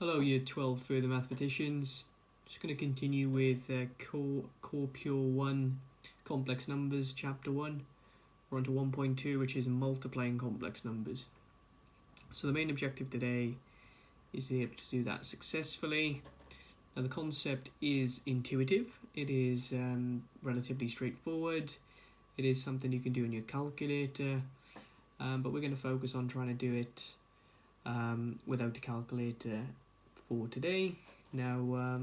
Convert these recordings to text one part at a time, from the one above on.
Hello Year 12 further mathematicians. Just going to continue with Core Pure 1 complex numbers chapter 1. We're on to 1.2, which is multiplying complex numbers. So the main objective today is to be able to do that successfully. Now the concept is intuitive. It is relatively straightforward. It is something you can do in your calculator, but we're going to focus on trying to do it without a calculator for today. Now,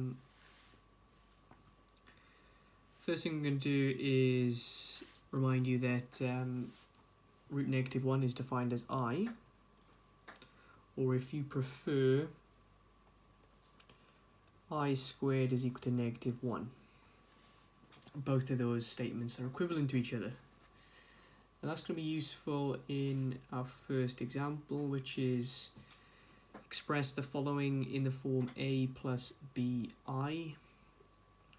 first thing I'm going to do is remind you that root negative 1 is defined as I, or if you prefer, I squared is equal to negative 1. Both of those statements are equivalent to each other. And that's going to be useful in our first example, which is express the following in the form a plus bi,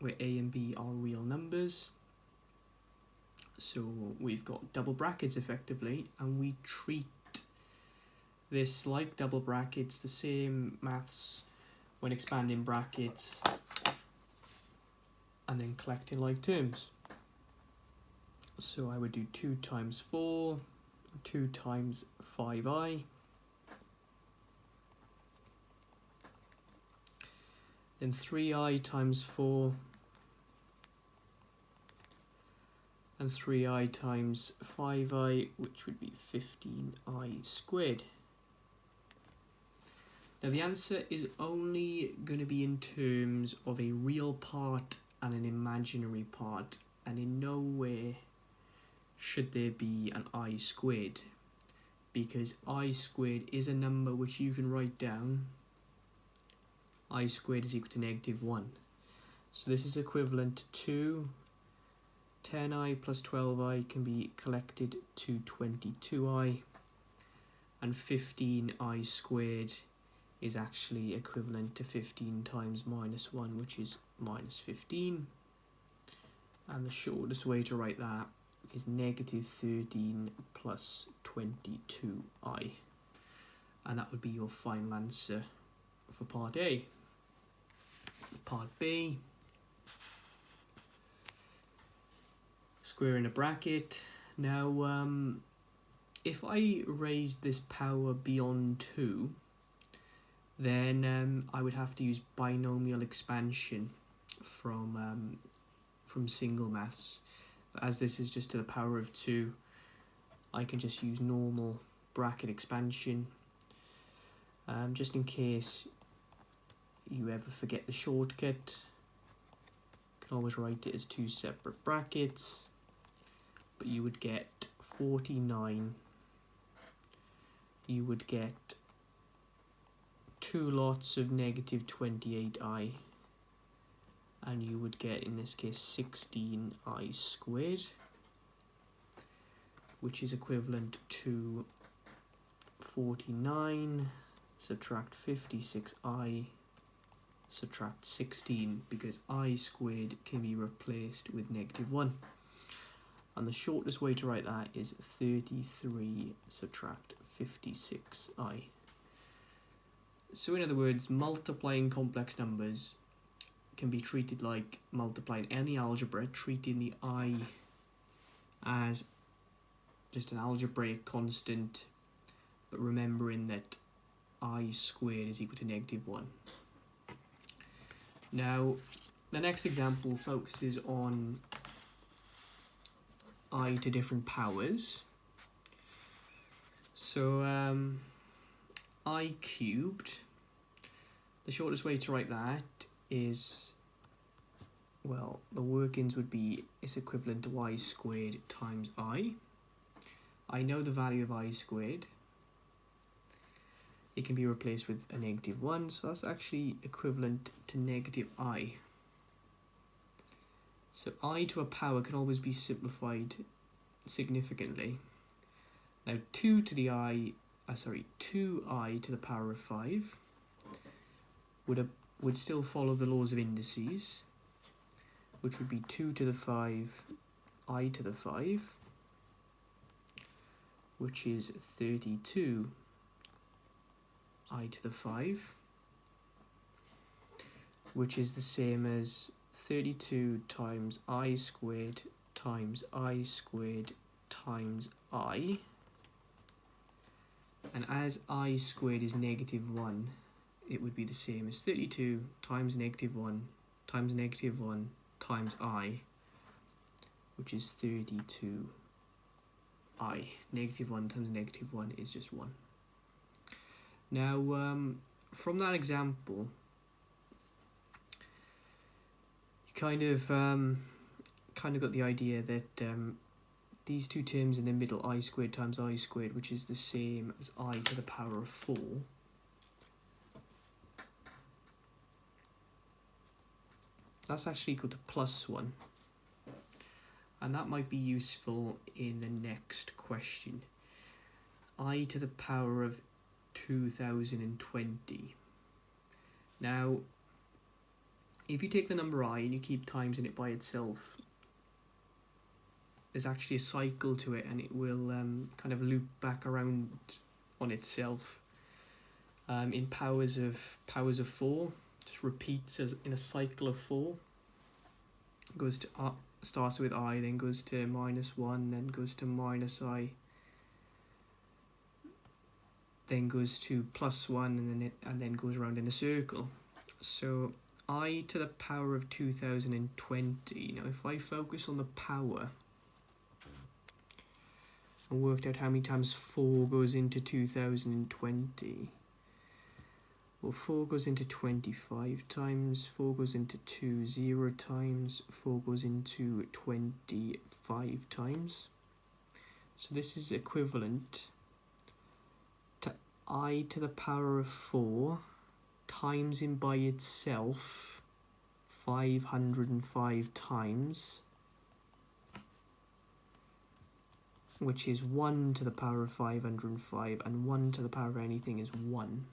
where a and b are real numbers. So we've got double brackets effectively, and we treat this like double brackets, the same maths when expanding brackets and then collecting like terms. So I would do 2 times 4, 2 times 5i, then 3i times 4, and 3i times 5i, which would be 15i squared. Now the answer is only going to be in terms of a real part and an imaginary part, and in no way should there be an I squared, because I squared is a number which you can write down. I squared is equal to negative 1. So this is equivalent to 10i plus 12i can be collected to 22i, and 15i squared is actually equivalent to 15 times minus 1, which is minus 15. And the shortest way to write that is negative 13 plus 22i. And that would be your final answer for part A. Part B, square in a bracket. Now, if I raise this power beyond 2, then I would have to use binomial expansion from single maths. But as this is just to the power of 2, I can just use normal bracket expansion. Just in case you ever forget the shortcut, you can always write it as 2 separate brackets, but you would get 49, you would get 2 lots of negative 28i, and you would get, in this case, 16i squared, which is equivalent to 49 subtract 56i subtract 16, because I squared can be replaced with negative 1. And the shortest way to write that is 33 subtract 56i. So in other words, multiplying complex numbers can be treated like multiplying any algebra, treating the I as just an algebraic constant, but remembering that I squared is equal to negative 1. Now, the next example focuses on I to different powers. So, I cubed, the shortest way to write that is, well, the workings would be it's equivalent to y squared times I. I know the value of I squared. It can be replaced with a negative 1, so that's actually equivalent to negative I. So I to a power can always be simplified significantly. Now 2i to the power of 5 would still follow the laws of indices, which would be 2 to the 5 I to the 5, which is 32 I to the 5. which is the same as 32 times I squared times I squared times I. And as I squared is -1, it would be the same as 32 times -1 times -1 times I, which is 32I. -1 times -1 is just 1. Now, from that example, you kind of got the idea that these two terms in the middle, I squared times I squared, which is the same as I to the power of 4, that's actually equal to +1. And that might be useful in the next question. I to the power of 2020. Now, if you take the number I and you keep timesing it by itself, there's actually a cycle to it, and it will kind of loop back around on itself in powers of 4. Just repeats as in a cycle of 4. It goes to starts with I, then goes to -1, then goes to -I, then goes to +1, and then goes around in a circle. So I to the power of 2020. Now, if I focus on the power, I worked out how many times 4 goes into 2020. Well, 4 goes into 25 times, 4 goes into 0 times, 4 goes into 25 times. So this is equivalent to I to the power of 4 times in by itself 505 times, which is 1 to the power of 505, and 1 to the power of anything is 1.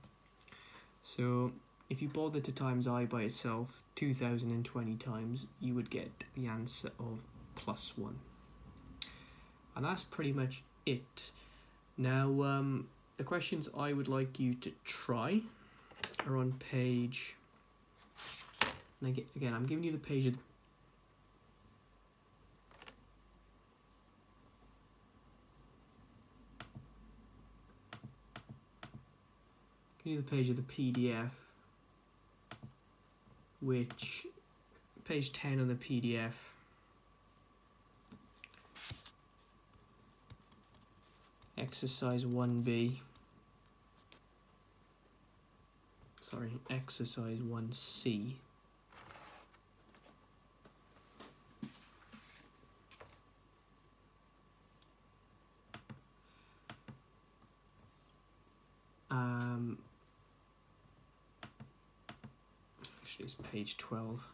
So if you bother to times I by itself 2020 times, you would get the answer of +1. And that's pretty much it. Now, the questions I would like you to try are on page, and again, I'm giving you the page of the PDF, which page 10 on the PDF exercise 1B, exercise 1C. Actually, it's page 12.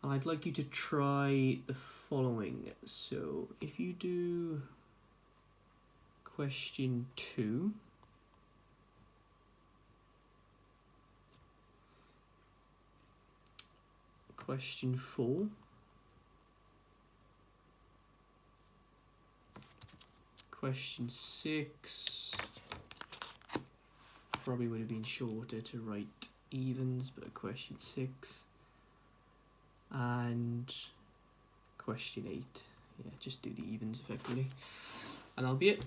And I'd like you to try the following. So if you do question 2, question 4, question 6, probably would have been shorter to write evens, but question 6, and question 8. Yeah, just do the evens effectively, and that'll be it.